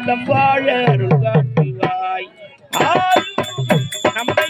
உள்ளம் வாழ அருள் காட்டுவாய். நம்மை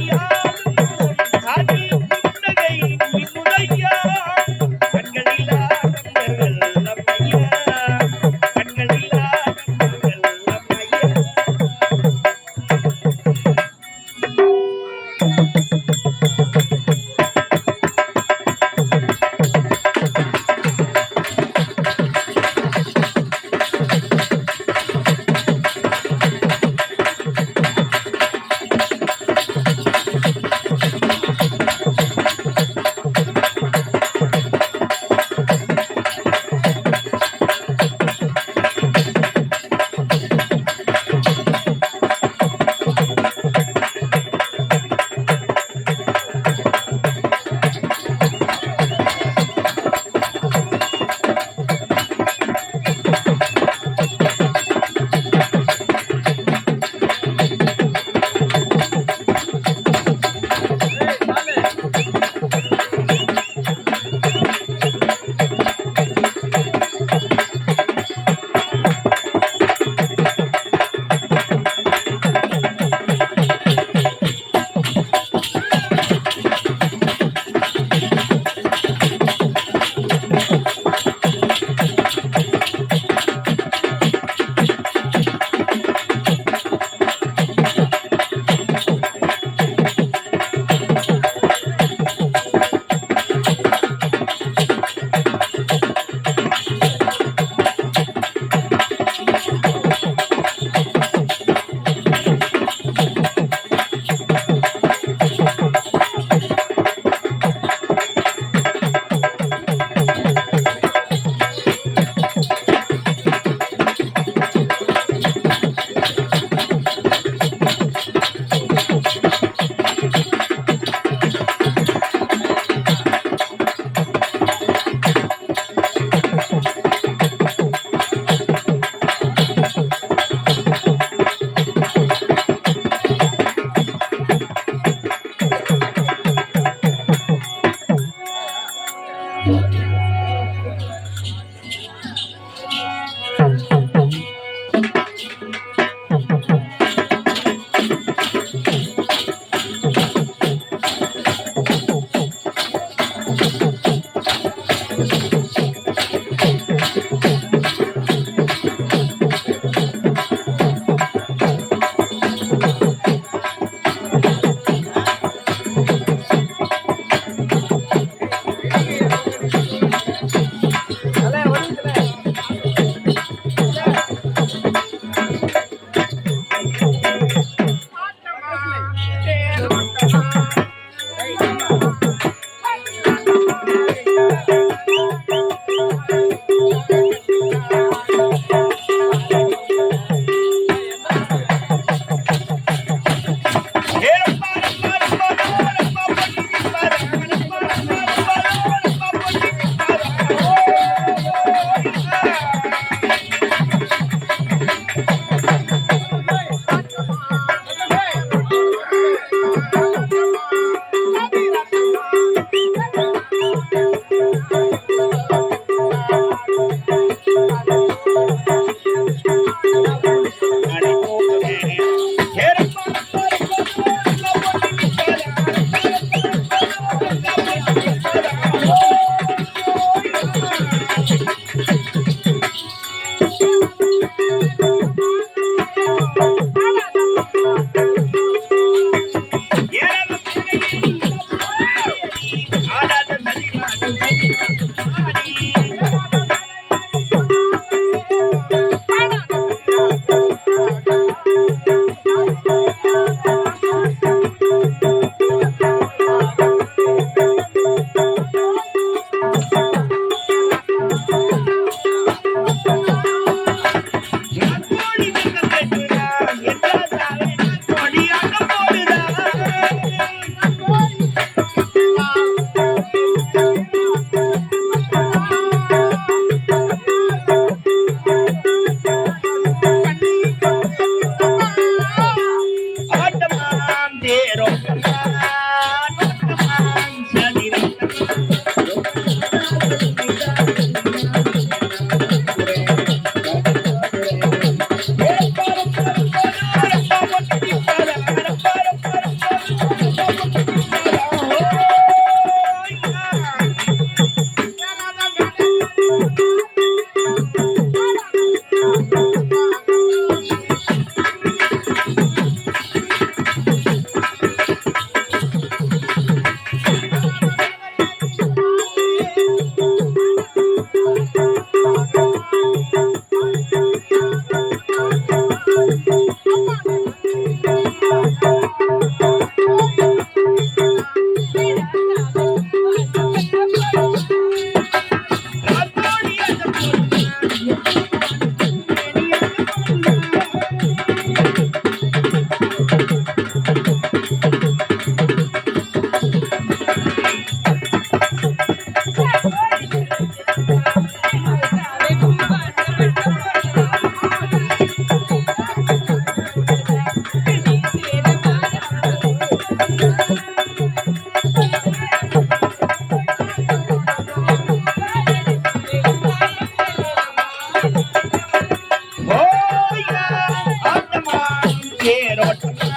தேரோட்டமா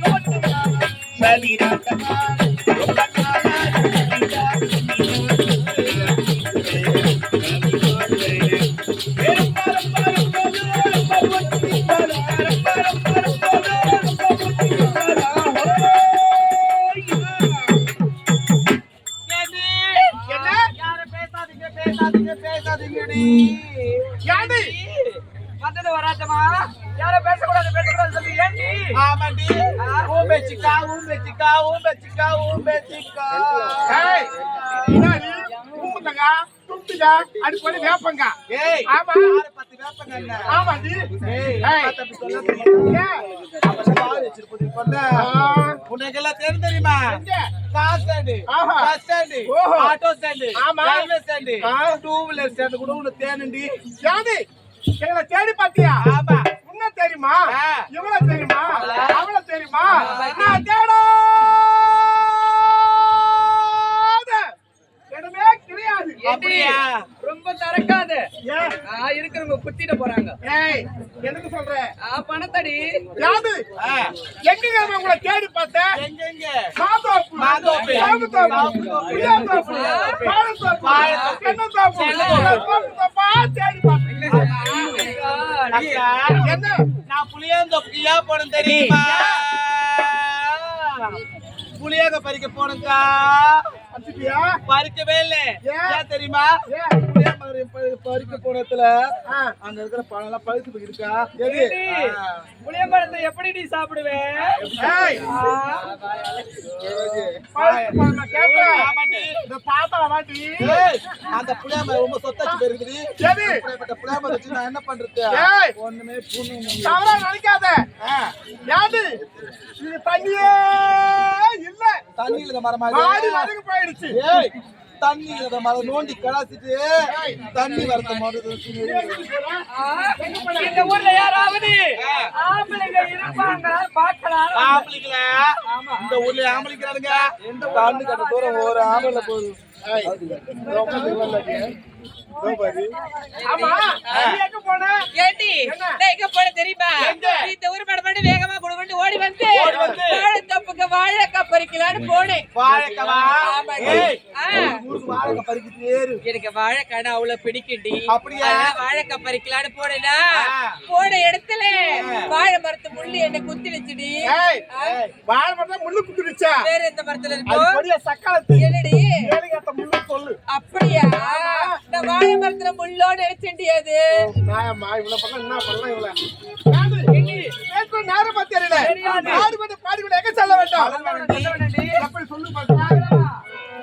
நோட்டமா சதிராட்டமா வந்தது வராட்டமா யாரும் பேசக்கூடாது பேசக்கூடாது சொல்லி ஏண்டி? ஆமாண்டி ஊம்பேச்சிக்கா ஊம்பேச்சிக்கா ஊம்பேச்சிக்கா ஊம்பேச்சிக்கா ஊம்புங்க துண்டுங்க அடிப்படி வேப்பங்க ஏய் ஆமா 10 வேப்பங்க என்ன ஆமாண்டி தப்பி சொல்ல உனக்கெல்லாம் தெரியுமா car stand bus stand auto stand railway stand two wheeler stand கூட உனக்கு தேனண்டி யாரு எங்களை தேடி பாத்தியா ஆமா உன்ன தெரியுமா இவ்வளவு தெரியுமா அவ்வளவு தெரியுமா நான் தேட இடமே கிடையாது அப்படியா ரொம்ப தரக்காத ஏன் இருக்கிறவங்க குத்திட்டு போறாங்க. ஏய் எனக்கு சொல்ற பணத்தடி யாரு எங்க உங்களை தேடி பார்த்தேன் எங்க மாதோப்பு மாதோப்பு சாகுதோப்பு புளியாதோப்பு வாழைத்தோப்பு தென்னந்தோப்பு தோப்பா தேடி பார்த்தேன் அக்கா, என்ன நான் புளியாந்தோப்புக்கு ஏன் போனேன் தெரியுமா புளியாக பறிக்க போனக்கா அடிச்சிட்டியா பறிக்கவே இல்ல ஏன் தெரியுமா பறிக்க போனதுல அங்க இருக்கிற பழம் எல்லாம் பழுத்து போயிருக்கா புளியம்பழத்தை எப்படி நீ சாப்பிடுவேன்? ஏய் பழம் கேட்கிறேன் இந்த தாத்தா வாட்டி அந்த புளியாம ரொம்ப சொத்தாச்சு போயிருக்குது சரி புளியாம வச்சு நான் என்ன பண்றது ஏய் ஒண்ணுமே தவறா நினைக்காத யாரு இது தண்ணியே இல்ல தண்ணியில மரம் மாடி வரைக்கும் போயிடுச்சு ஏய் தண்ணியில மரம் நோண்டி கலாச்சிட்டு தண்ணி வரத மாதிரி இந்த ஊர்ல யாராவது ஆம்பளைங்க இருப்பாங்க பார்க்கலாம். ஆம்பளைங்கள இந்த ஊர்ல ஆம்பளைக்கிறானுங்க எந்த கண்ணு கட்ட தூரம் ஒரு ஆம்பளை போகுது ஆமா நீ எங்க போன ஏண்டி நான் எங்க போன தெரியுமா? இந்த ஊர் மடமட வேகமா குடுகுண்டு ஓடி வந்து வாழைத்தோப்புக்கு வாழைக்காய் பறிக்கலான்னு போனேன். வாழைக்கவா ஏய் வாழைக்காய் பறிக்கிட்டு ஏறு எனக்கு வாழைக்காய் அவ்வளவு பிடிக்கும்டி. அப்படியா வாழைக்காய் பறிக்கலான்னு போனேனா போன இடத்துல வாழை மரத்து முள்ளு என்ன குத்தி வச்சுடி. வாழை மரத்துல முள்ளு குத்திடுச்சா? வேற எந்த மரத்துல அது இருக்கும்? பெரிய சக்காலத்து என்னடி ஏலிகாத்த முள்ளு சொல்லு. அப்படியா? நான் வாழை மரத்துல முள்ளோட நினைச்சேன்டி அது. நாயம்மா இவ்வளவு பண்ண என்ன பண்ணலாம் இவ்வளவு நேரம் பார்த்து தெரியல ஆடு பண்ணி பாடி கூட எங்க செல்ல வேண்டாம் எப்படி சொல்லு பாத்து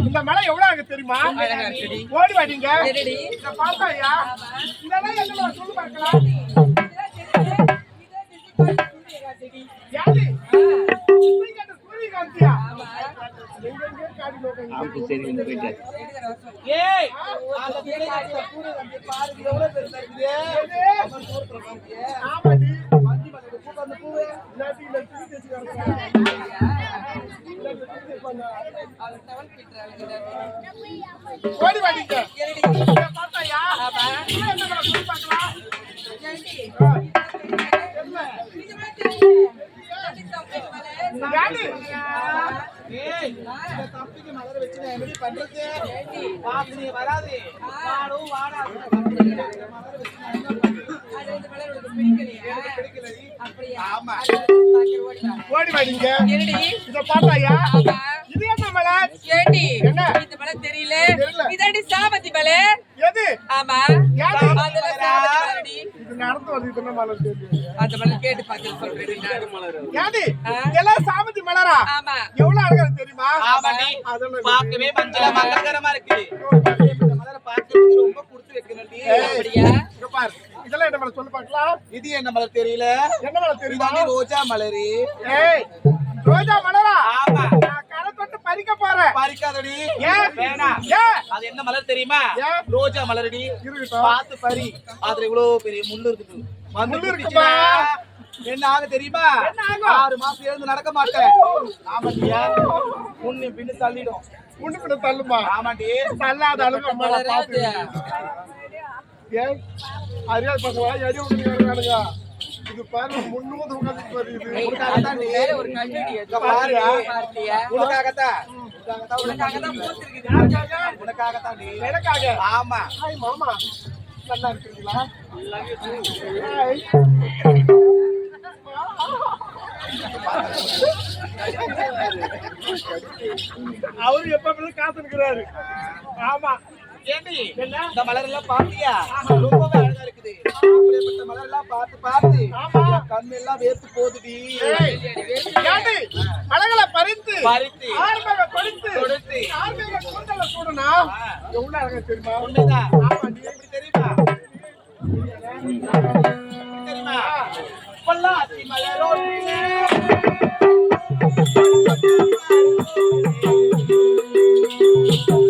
இந்த மலை எவ்வளவு அழகு தெரியுமா? அழகா இருக்குடி. ஓடி வாடிங்க. சரிடி. இத பார்த்தாயா? இதெல்லாம் என்ன மலை சொல்லு பார்க்கலாம். யாரு? சூரியகாந்தி, சூரியகாந்தியா? எங்க காடி லோகம். ஏய் அந்த சூரியகாந்தி பாருங்க எவ்வளவு பெருசா இருக்குது. ஆமாடி. மஞ்சி மலையில பூ அந்த பூ இல்லாட்டி இந்த துணி தேச்சு வரணும். ஓடி வாடிங்க. இத பார்த்தாயா? இது என்ன மலை சொல்லு பார்க்கலாம். யாரு? ஏய் இந்த தப்பிக்கு மலர வச்சு நான் எப்படி பண்றது? வாசனை வராது. வாடும் வாடாது. மலர வச்சு நான் என்ன பண்றது? பிடிக்கலடி. ஆமா. ஓடி வாடிங்க. என்னடி? இத பார்த்தாயா? ஆமா. இது என்ன மலை? ஏண்டி? என்ன? இந்த மலை தெரியல. தெரியல. இதாண்டி சாமந்தி மலை. எது? ஆமா. யாரு? அதெல்லாம் சாமந்தி மலைடி. இது நடந்து வருது இது என்ன மலை தெரியும். அந்த மலை கேட்டு பார்த்து சொல்றேன் யாரு? இதெல்லாம் சாமந்தி மலரா? ஆமா. எவ்வளவு அழகா இருக்கு தெரியுமா? ஆமாடி. அதெல்லாம் பார்க்கவே மஞ்சளா மங்களகரமா இருக்கு. இந்த மலரை பார்க்கிறதுக்கு ரொம்ப கொடுத்து வைக்கணும்டி. அப்படியா? இங்க பாரு. இதெல்லாம் என்ன மலை சொல்லு பார்க்கலாம். இது என்ன மலர் தெரியல? என்ன மலை தெரியுமா? இதாண்டி ரோஜா மலரு. ஏய், ரோஜா மலரா? ஆமா. நான் களை தொட்டு பறிக்க போறேன். பறிக்காதடி. ஏன்? வேணாம். ஏன்? அது என்ன மலர் தெரியுமா? ஏன்? ரோஜா மலரடி. இருக்கட்டும். பார்த்து பறி. அதுல இவ்வளவு பெரிய முள்ளு இருக்குது. வந்து முள்ளு குத்திச்சுனா இருக்குமா? என்ன ஆகும் தெரியுமா? என்ன ஆகும்? 6 மாசம் எழுந்து நடக்க மாட்டேன். ஆமாண்டியா. முன்னும் பின்னு தள்ளிடும். முன்னு பின்ன தள்ளுமா? ஆமாண்டி. தள்ளாத அளவுக்கு அம்மா மலராது. பாத்து. ஏய், அறியாத பசங்களா எடி விட்டுருக்கானுங்க. இது பாரு முன்னூறு உட்கார்ந்து பாரு இது. உனக்காகத்தான் டி. வேற ஒரு கல்லடி இங்க பாரு. பார்த்தியா? உனக்காகத்தான். உனக்காகதான் பூத்திருக்குது. யாருக்காக? உனக்காகத்தான் டி. எனக்காக. ஆமா. ஹாய் மாமா. நல்லா இருக்கீங்களா? ஹாய். அவரு எப்ப காத்துக்கிறாரு. ஆமா. ஏண்டி இந்த மலர் எல்லாம் பாத்தியா? ரொம்பவே அழகா இருக்குது. அப்படிப்பட்ட மலர் எல்லாம் பார்த்து பார்த்து கண்ணு எல்லாம் வேர்த்து போகுதுடி. ஏண்டி? மலங்களை பறித்து பறித்து ஆர்மேக கொடுத்து கொடுத்து ஆர்மேக கூந்தல சூடுனா எவ்வளவு அழகா தெரியுமா? உண்மைதான். ஆமாண்டி. எப்படி தெரியுமா? எப்படி தெரியுமா? பொள்ளாச்சி மலரோட்டிலே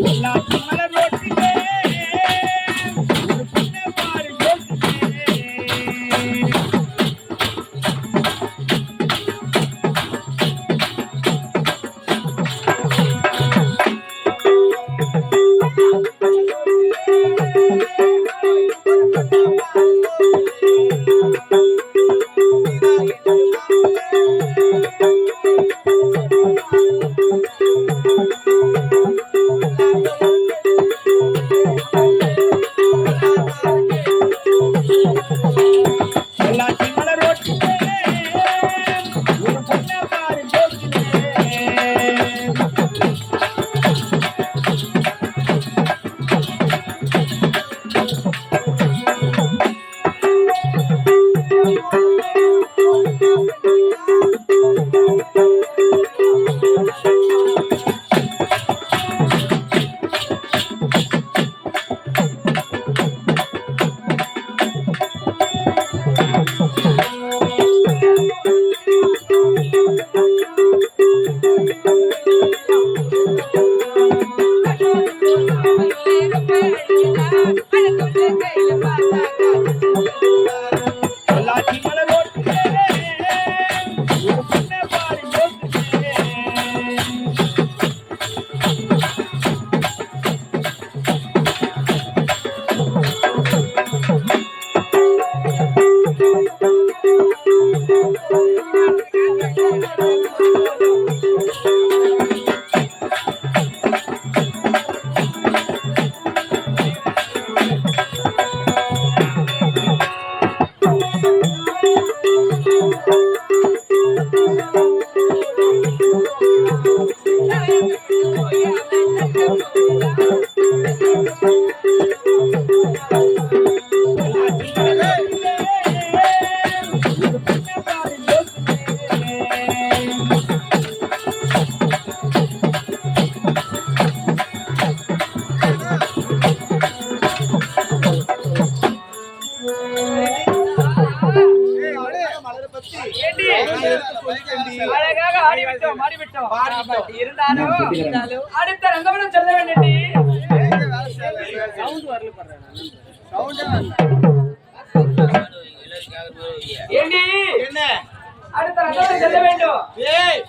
பொள்ளாச்சி மலரோட்டிலே ஒரு பொண்ணை பாரு யோசிச்சே. பொள்ளாச்சி மலரோட்டிலே ஒரு பொண்ணை பாரு யோசிச்சே. பொள்ளாச்சி மலரோட்டிலே ஒரு பொண்ணை பாரு யோசிச்சே. ஆடிவிட்டோம் ஆமாண்டி. இருந்தாலும் அடுத்த ரங்கமனம் சொல்ல வேண்டியது ஏண்டி என்ன அடுத்த ரங்கமனம் சொல்ல வேண்டும் ஏய்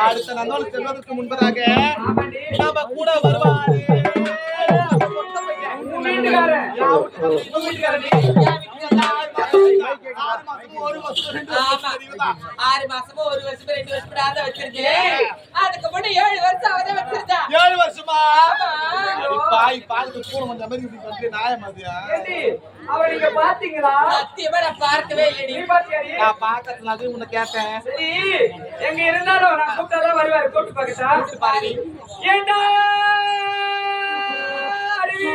அடுத்த நந்தோல் செல்வதற்கு முன்பதாக ஆமாண்டி நாம கூட வருவாரு உன் வீட்டுக்காரன் உங்க வீட்டுக்காரன் ஆறு மாசமோ ஒரு வருஷமோ 2 வருஷம் தான் வச்சிருக்கேன். அதுக்கு முன்னாடி 7 வருஷம் அவதான் வச்சிருந்தா. 7 வருஷமா ஆமா. பாய் பாத்து கூட கொஞ்சம் மாதிரி இப்படி வந்து நாயம் மாதிரியா ஏண்டி அவ நீங்க பாத்தீங்களா சத்தியமா நான் பார்க்கவே இல்லடி. நீ பாத்தியாடி நான் பாக்கிறதுனால உன்னை கேட்டேன் சரி எங்க இருந்தாலும் நான் கூப்பிட்டாதான் வருவாரு கூப்பிட்டு பாக்கட்டா பாரு ஏண்டா அருவி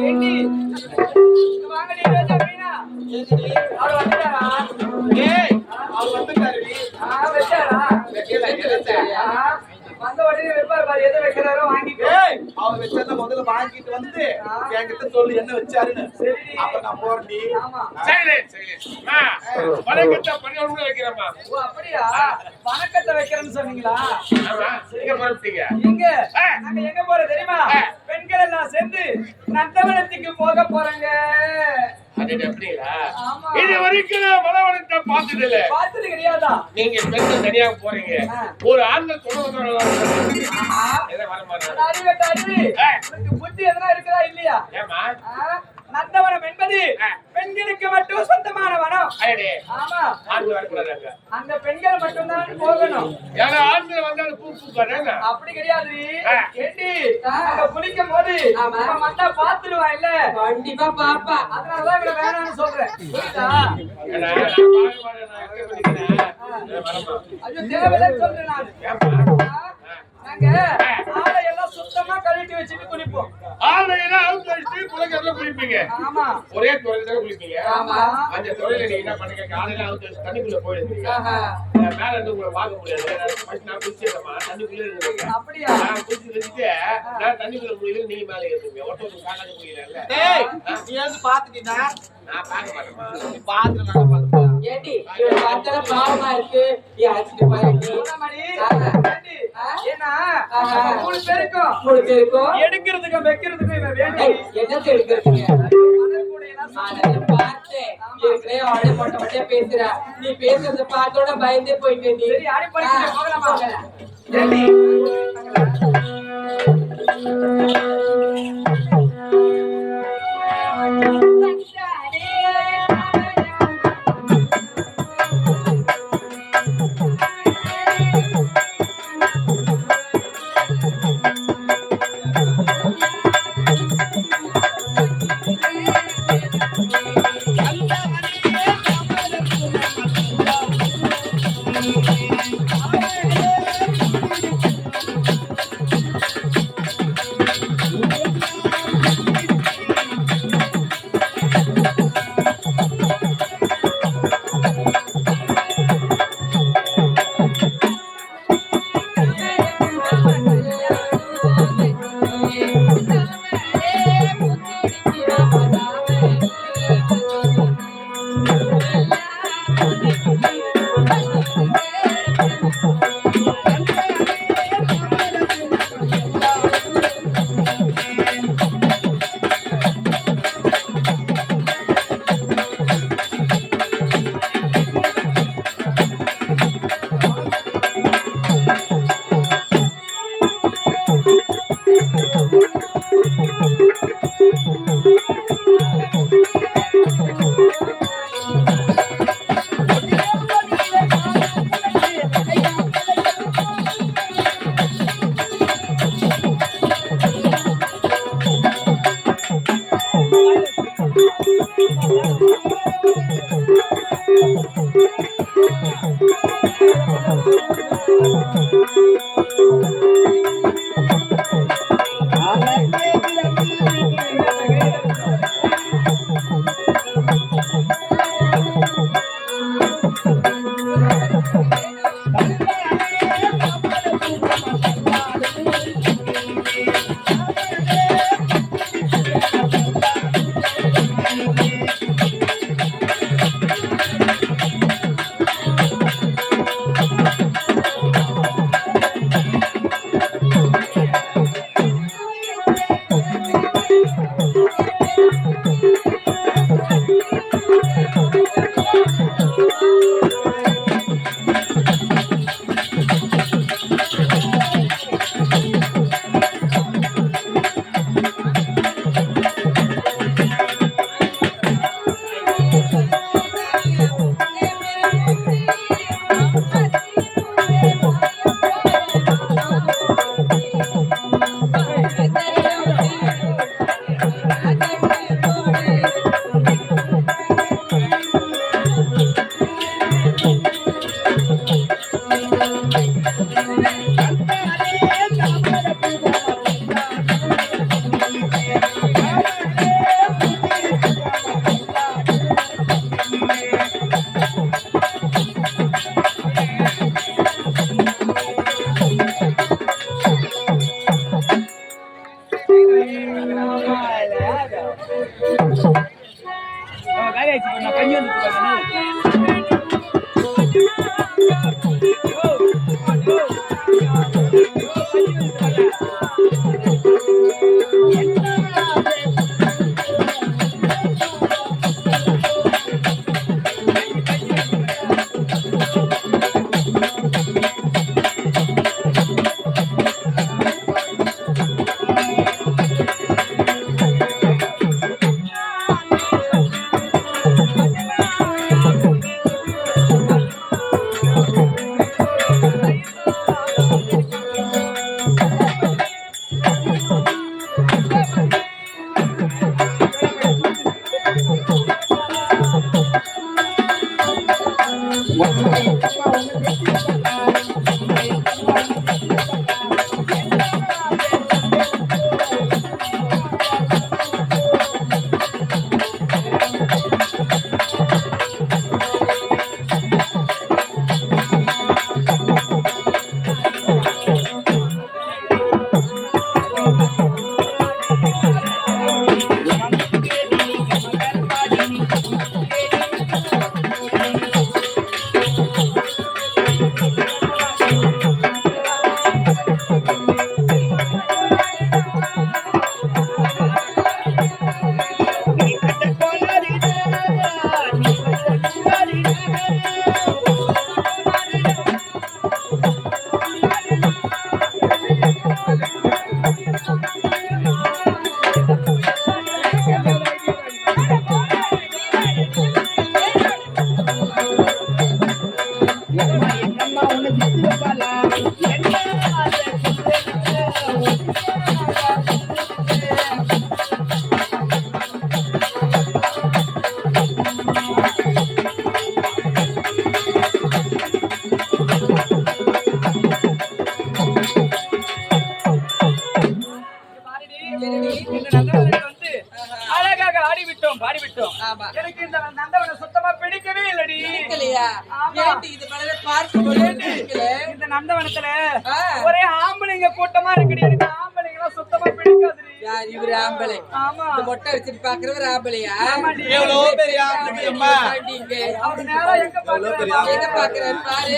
ஏண்டி வாங்கடி ரோஜா மீனா அவர் வந்துட்டாரா ஏய் அவர் வந்துட்டாரு வச்சாரா வைக்கல வந்த உடனே வைப்பாரு பாரு எதை வைக்கிறாரோ வாங்கிக்கோ ஏய் அவர் வச்சத முதல்ல வாங்கிட்டு வந்து என்கிட்ட சொல்லு என்ன வச்சாருன்னு சரிடி அப்ப நான் போறேன்டி ஆமா வணக்கத்தை பண்ணி வைக்கிறேம்மா. ஓ அப்படியா வணக்கத்தை வைக்கிறேன்னு சொன்னீங்களா ஆமா, எங்க புறப்பட்டீங்க? எங்க நாங்க எங்க போறோம் தெரியுமா பெண்கள் எல்லாம் சேர்ந்து நந்தவனத்துக்கு போக போறாங்க அது எப்படிங்களா? ஆமா இது வரைக்கும் நான் வனவனத்தை பார்த்தது இல்ல. பார்த்தது கிடையாதா நீங்க பெண்கள் தனியாக போறீங்க. ஒரு ஆண்கள் தொடர்பு வர மாட்டாங்க. அறிவு உனக்கு புத்தி எதனா இருக்குதா இல்லையா ஏமா? நந்தவனம் என்பது பெண்களுக்கு மட்டும் சொந்தமான வனம் அடே, ஆமா ஆண்கள் வரக்கூடாதாங்க. அந்த பெண்கள் மட்டும்தான் போகணும் ஏன்னா ஆண்கள் வந்தாலும் பூ பூக்காதாங்க. அப்படி கிடையாது ஏண்டி அங்க குளிக்கும் போது ஆமா. நம்ம மட்டா பாத்துருவா இல்ல கண்டிப்பா பாப்பா. அதனாலதான் இவள வேணாம்னு சொல்றேன் புரியுதா ஏன்னா, நான் பார்க்க மாட்டேன், நான் எங்க பண்ணிக்கிறேன்? வரமா. ஐயோ தேவையில்லைன்னு சொல்றேன் நான் ஏம்மா? நாங்க ஆளை எல்லாம் சுத்தமா கழுவிட்டு வச்சுட்டு குளிப்போம் ஆண்கள் அவுட் அடிச்சு குளக்கடல குளிப்பீங்க. ஆமா ஒரே துறையில தான் குளிப்பீங்க. ஆமா. அந்த துறையில நீங்க என்ன பண்ணுங்க? காலையில அவுட் அடிச்சு தண்ணிக்குள்ள போயிடுவீங்க. ஆஹா. மேல இருந்து உங்களை பார்க்க முடியாது. நான் குளிச்சிடமா தண்ணிக்குள்ளே இருக்கிறீங்க. அப்படியா நான் குளிச்சு வச்சுட்டு நான் தண்ணிக்குள்ள முடியல, நீங்க மேல ஏறுவீங்க. ஒருத்தருக்கு காலாக முடியல. ஏய் நீ வந்து பாத்துட்டீனா நான் பார்க்க மாட்டேமா. நீ பாத்துட்டு நான் பாத்துட்டேன் ஏண்டி இவள பார்த்தா பாவமா இருக்கு. நீ அடிச்சிட்டு போயிடி. மணி ஆஹா. ஏண்டி? ஆ? ஏன்னா ஆஹா. 3 பேருக்கும் உங்களுக்கு இருக்கும். எடுக்கிறதுக்கும் வைக்கிறதுக்கும் இவன் வேணும் ஏய், என்னத்தை எடுக்கிறீங்க? மணல் கூடையெல்லாம் நான் அதை பார்த்தேன். ஏற்கனவே அவளே மொட்டை பேசுறா. நீ பேசுறத பார்த்தோட பயந்தே போயிட்டு நீ. சரி ஆடி படிக்க போகலாமா போகலாம். ஏண்டி? ஏய் அழகாக ஆடிவிட்டோம் பாடிவிட்டோம். ஆமா. எனக்கு இந்த நந்தவன சுத்தமா பிடிக்கவே இல்லடி. பிடிக்கலையா? ஆமா. ஏண்டி இது பலரை பார்க்கும்போது பிடிக்கல? இந்த நந்தவனத்துல ஆ. ஒரே ஆம்பளைங்க கூட்டமா இருக்குடி. எனக்கு ஆம்பளைங்க சுத்தமா பிடிக்காதுடி. யார் இவரு ஆம்பளை? ஆமா. இந்த மொட்டை வச்சுட்டு பாக்குறவர் ஆம்பளையா? ஆமாடி. எவ்வளவு பெரிய ஆம்பளை அம்மா. அவர் நேரா எங்க பாக்குறாரு? எங்க பாக்குறாரு பாரு.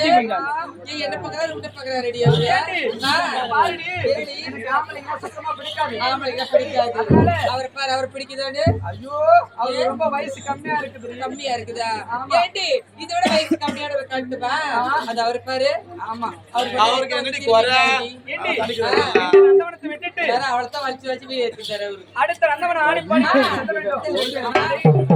ஏய், என்ன பாக்குறாரு? உன்னை பாக்குறாரு ரெடி அவரு. பாருடி. ஏடி? எனக்கு ஆம்பளைங்க சுத்தமா பிடிக்காது. ஆம்பளைங்க பிடிக்காது. அவர் பாரு, அவர் பிடிக்குதானு? ஐயோ, அவர் ரொம்ப வயசு கம்மியா இருக்குது. கம்மியா இருக்குதா? ஏண்டி இதோட வயசு கம்மியான ஒரு கண்டுப்பா அது அவரு பாரு. ஆமா. அவருக்கு என்னடி குறை? ஏண்டி? இந்த நந்தவனத்தை விட்டுட்டு அவளத்தான் வலிச்சு வச்சு ஏத்துட்டாரு அவரு. அடுத்த நந்தவனம் ஆடி பாடி செல்ல வேண்டும்.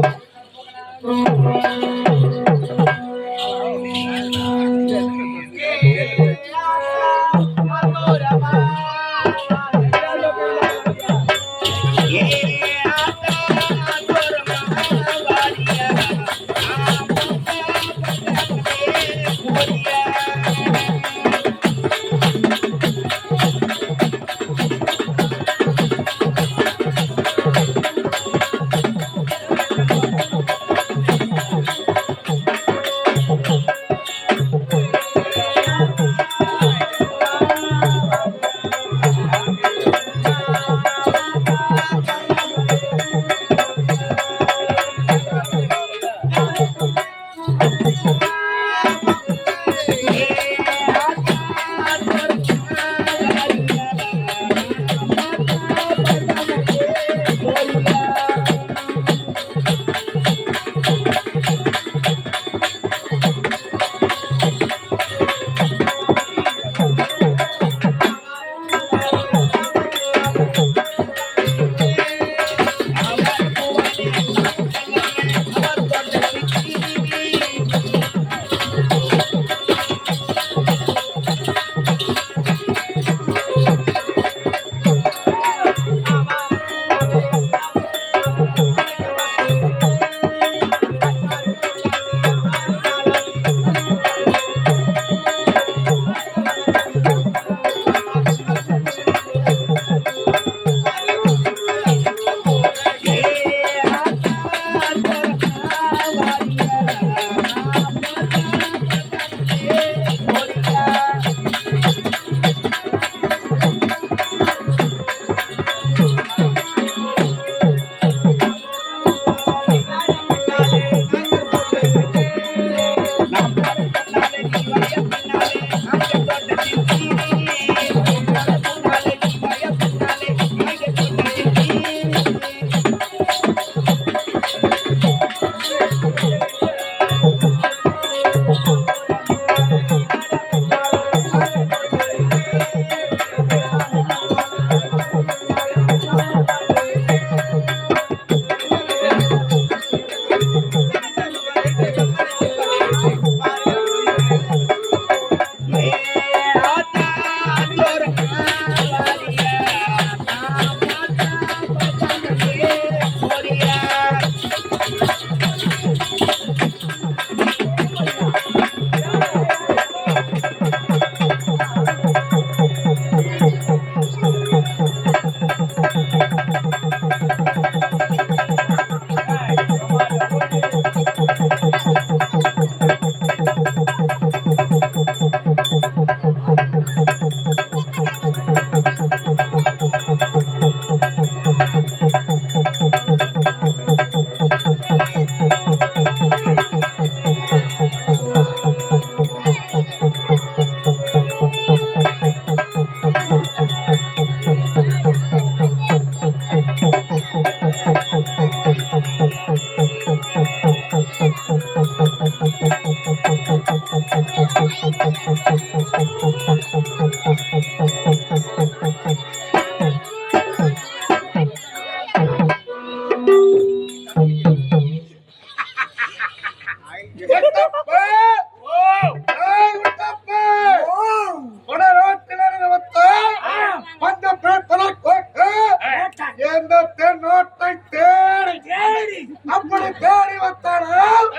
அப்படி தேடி வந்தாலும்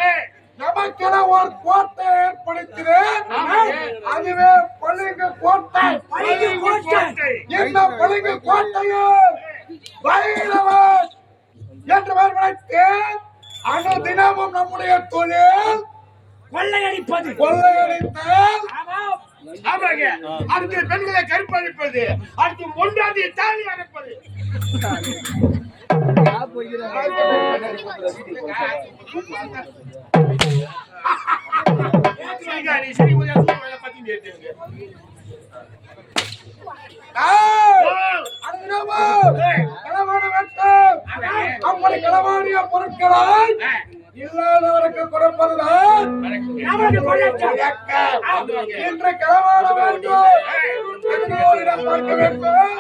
நமக்கென ஒரு கோட்டை ஏற்படுத்தினேன். அதுவே பளிங்கு கோட்டை. இந்த பளிங்கு கோட்டையில் பைரவன் என்று வரவழைத்தேன். அனுதினமும் நம்முடைய தொழில் கொள்ளையடிப்பது. கொள்ளையடித்தல். ஆமாங்க. அடுத்து பெண்களை கற்பழிப்பது, அடுத்து பொண்டாட்டியை தாலி அரைப்பது. அப்படி களவாடிய பொருட்களை இல்லாதவருக்கு கொடுப்பதுதான் இன்று களவாட வேண்டும். பார்க்க வேண்டும்.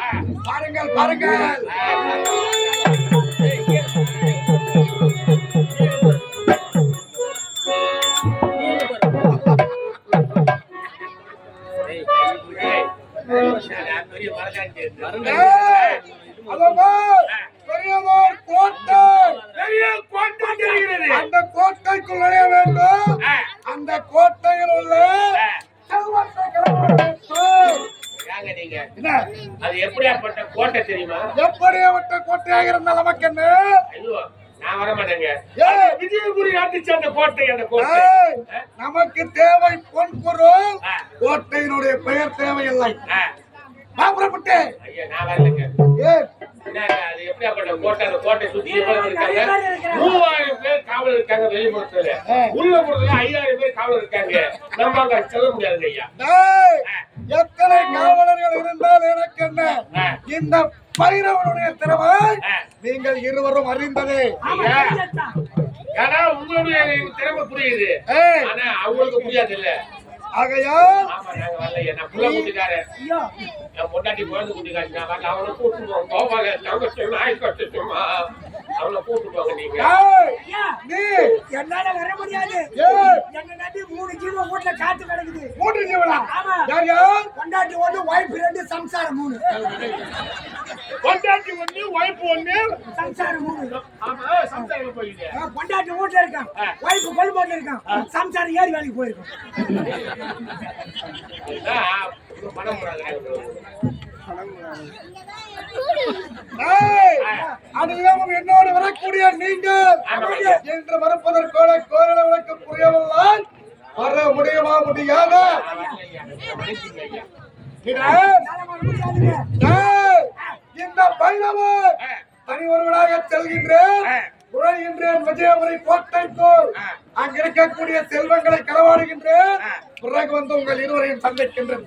பாருங்கள் பாருங்கள். பெரியதோர் கோட்டை. அந்த கோட்டைக்குள் நுழைய வேண்டும். அந்த கோட்டையில் உள்ள செல்வத்தை அது எப்படியாப்பட்ட கோட்டை தெரியுமா? எப்படியாப்பட்ட கோட்டையாக இருந்தால் நமக்கு என்ன? நான் வர மாட்டேங்க. விஜயபுரி ஆட்டுச்சு அந்த கோட்டை. அந்த கோட்டை நமக்கு தேவை பொன் பொருள். கோட்டையினுடைய பெயர் தேவையில்லை. பாபுரப்பட்டு ஐயா நான் வரலைங்க. அது எப்படியாப்பட்ட கோட்டை? அந்த கோட்டை சுத்தி எவ்வளவு இருக்காங்க? 3000 பேர் காவல் இருக்காங்க வெளிப்புறத்துல. உள்ளப்புறத்துல 5000 பேர் காவல் இருக்காங்க. நம்ம அங்க செல்ல முடியாது ஐயா. எத்தனை காவலர்கள் இருந்தால் எனக்கு என்ன? இந்த பைரவனுடைய திறமை நீங்கள் இருவரும் அறிந்ததே. ஏன்னா உங்களுடைய திறமை புரியுது, ஆனா அவங்களுக்கு புரியாது இல்ல. ஆகையால் நாங்க வரலையா. நான் புள்ள கூட்டிக்காரன். என் பொண்டாட்டி குழந்தை கூட்டிக்காச்சு. நான் அவனை கூட்டு போவோம். கோபால நாய் கட்டுமா அவனை கூட்டு போங்க. நீங்க நீ என்னால வர முடியாது. என்ன நம்பி 3 ஜீவன் வீட்டுல காத்து கிடக்குது. 3 ஜீவனா? யார் யார்? பொண்டாட்டி 1, வைஃப் 2, சம்சாரம் 3. பொண்டாட்டி 1, வைஃப் 1, சம்சாரம் 3. ஆமா சம்சாரம் போயிடுது. பொண்டாட்டி வீட்டுல இருக்கான், வைஃப் கொல்லுமோட்ல இருக்கான், சம்சாரம் ஏறி வேலைக்கு போயிருக்கான். பணம் என்னோடு வரக்கூடிய நீங்கள் என்று மறுப்பதற்கோட கோரள விளக்கு புரியவில்லை. வர முடியுமா? முடியாத இந்த பைரவன் தனி ஒருவனாக செல்கின்றேன். உழைகின்றேன் விஜயபுரி கோட்டைக்குள். அங்க இருக்கக்கூடிய செல்வங்களை களவாடுகின்றேன். பிறகு வந்து உங்கள் இருவரையும் சந்திக்கின்றேன்.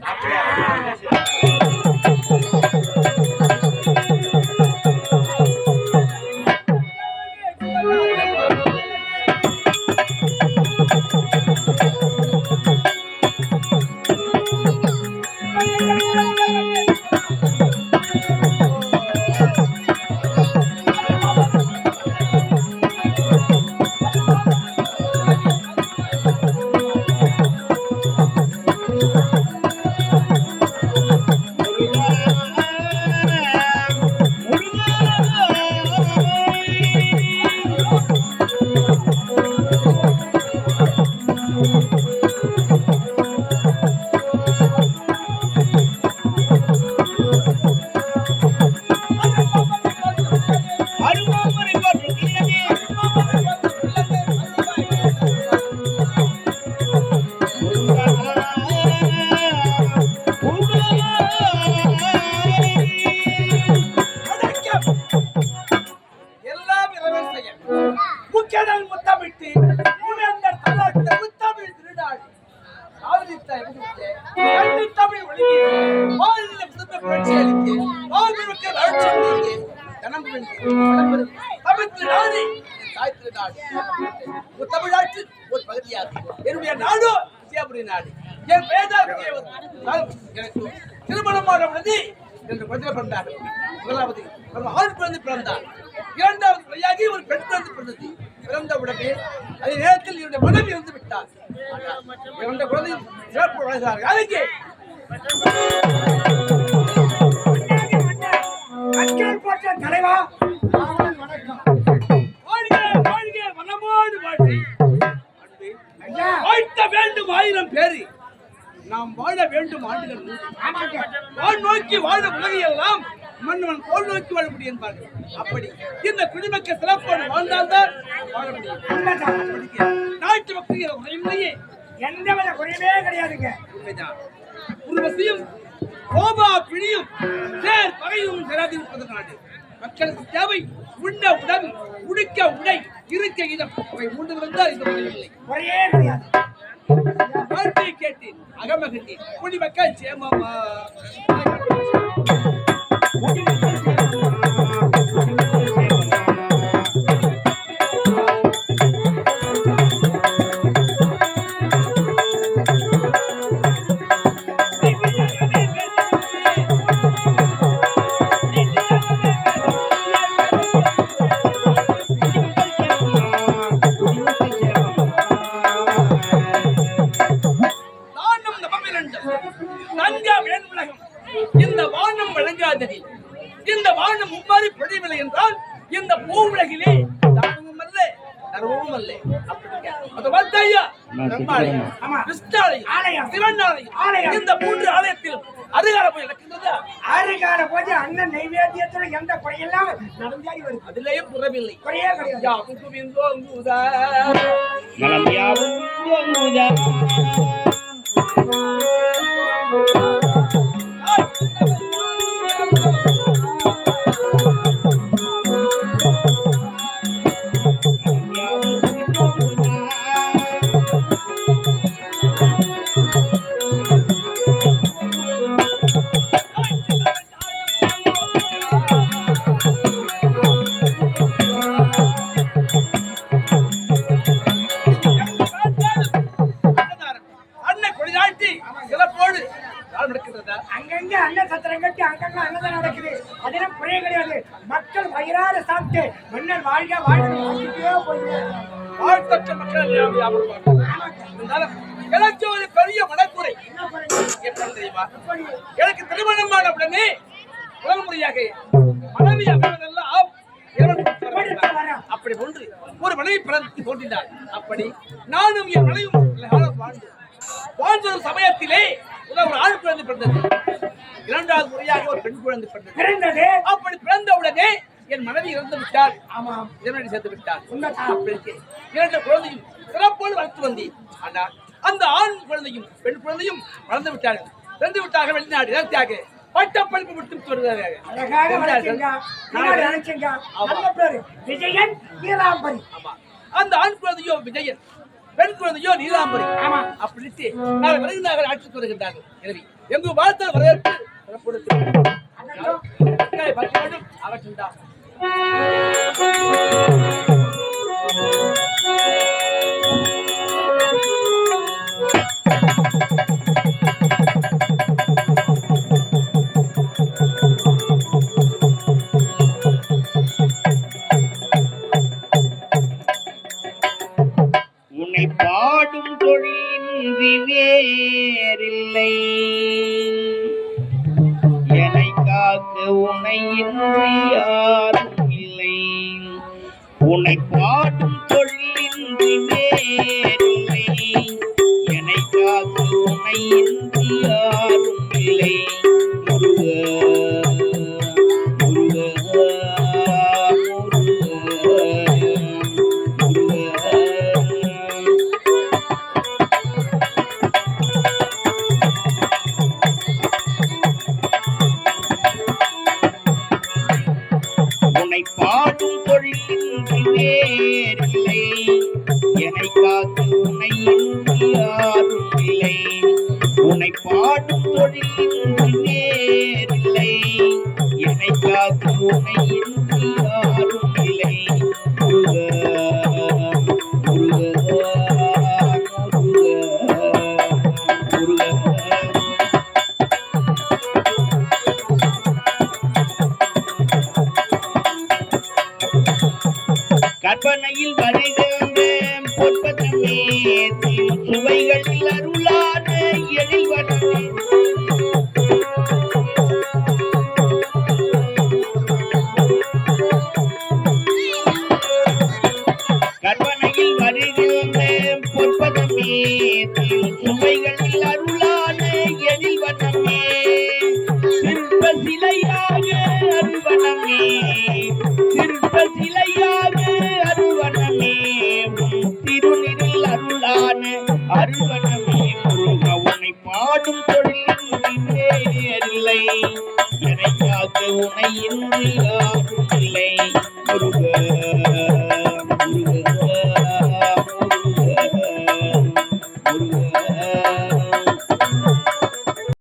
தமிழ்நாட்டில் ஒரு பகுதியாகும் என்னுடைய நாடு விஜயபுரி நாடு. என் பெயர்தான் எனக்கு திருமணமான உடனே என்று குழந்தை பிறந்தார். முதலாவது ஆண் குழந்தை பிறந்தார். இரண்டாவது பிள்ளையாகி ஒரு பெண் குழந்தை பிறந்தது. பிறந்த உடனே அதே நேரத்தில் என்னுடைய மனைவி இருந்து விட்டார். இரண்டு குழந்தையும் சிறப்பு வளர்ந்தார்கள். அதுக்கு தலைவா வாழ்த்த வேண்டும் 1000 பேரு. நாம் வாழ வேண்டும் ஆண்டுகள். வான் நோக்கி வாழ உலகையெல்லாம் மன்னவன் கோல் நோக்கி வாழ முடியும் என்பார்கள். அப்படி இந்த குடிமக்கள் சிறப்போடு வாழ்ந்தால்தான் வாழ முடியும். நாட்டு மக்கள் உரையிலேயே எந்தவித குறைவே கிடையாதுங்க. உண்மைதான். உருவசியும் கோபா பிணியும் சேர் பகையும் சேராதிருப்பது நாடு. மக்களுக்கு தேவை உண்ண உணவு, உடுக்க உடை, இருக்க இடம். அவை 3 இருந்தால் இந்த இல்லை. குறையே கிடையாது. வாழ்க்கையை கேட்டேன், அகமகிழ்ந்தேன். குடிமக்கள் சேமமா இந்த வானம் வழங்காதது. இந்த வானம் மும்மாறி பொழிவில்லை என்றால் இந்த பூ உலகிலே தானமும் அல்ல, தர்மமும் அல்ல. அது வார்த்தையா சிவன் ஆலயம். இந்த 3 ஆலயத்தில் அதிகார போய் நடக்கின்றதா? அதிகார போது அண்ணன் நைவேத்தியத்துல எந்த குறையெல்லாம் நடந்தாடி வருது. அதிலேயே புறவில்லை. குறையே கிடையாது. அங்கங்க அண்ணன் சத்திரம் கட்டி அங்கங்க அன்னதான் நடக்குது. அதெல்லாம் குறைய கிடையாது. மக்கள் வயிறார சாப்பிட்டு மன்னர் வாழ்க வாழ்த்தற்ற மக்கள் எனக்கு ஒரு பெரிய மனக்குறை எப்படி தெரியுமா? எனக்கு திருமணமான உடனே முதல் முறையாக மனைவி அமைவதெல்லாம் அப்படி ஒன்று ஒரு மனைவி பிறந்து தோன்றினார். அப்படி நானும் என் மனைவியும் வாழ்ந்த சமயத்திலே ஒரு ஆண் குழந்தை பிறந்தது. 2வது முறையாக ஒரு பெண் குழந்தை பிறந்தது. அப்படி பிறந்த உடனே என் மனைவி இறந்து விட்டார். ஆமாம், இதனடி சேர்த்து விட்டார். 2 குழந்தையும் சிறப்போடு வளர்த்து வந்தேன். ஆனால் அந்த ஆண் குழந்தையும் பெண் குழந்தையும் வளர்ந்து விட்டார்கள். சென்று விட்டார்கள் வெளிநாடு. இதற்காக பட்டப்படிப்பு விட்டு வருகிறார்கள். அந்த ஆண் குழந்தையோ விஜயன், பெண் குழந்தையோ நீலாம்பரி. ஆமா, அப்படிட்டு நாங்கள் வருகிறார்கள், ஆட்சிக்கு வருகின்றார்கள். எனவே எங்கு வாழ்த்த வரவேற்பு அவற்றின்தான் உன்னை பாடும் தொழிலின்றி வேறில்லை, என்னை காக்க உன்னை இன்றி யாரும் இல்லை. உன்னை பாடும் தொழிலின்றி வேறில்லை, என்னை காக்க உன்னை இன்றி யாரும் இல்லை. உன்னை பாடும் தொழிலின்றி வேறில்லை, என்னை காத்து உன்னை இன்றி யாரும் இல்லை. உன்னை பாடும் தொழிலின்றி வேறில்லை, என்னை காத்து உன்னை இன்றி யாரும் இல்லை. முருகா முருகா முருகா அருவனமே கற்பனையில் வருகின்ற பொற்பதமே சுவைகளில் அருளான எழில்வனமே சிற்ப சிலையாக அருவனமே சிற்ப சிலையாக அருவனமே திருநிறில் அருளான அருவனமே முருக உன்னை பாடும் தொழிலின் நேரில்லை என்னை காக்க உன்னை இன்றி யாரும் இல்லை முருக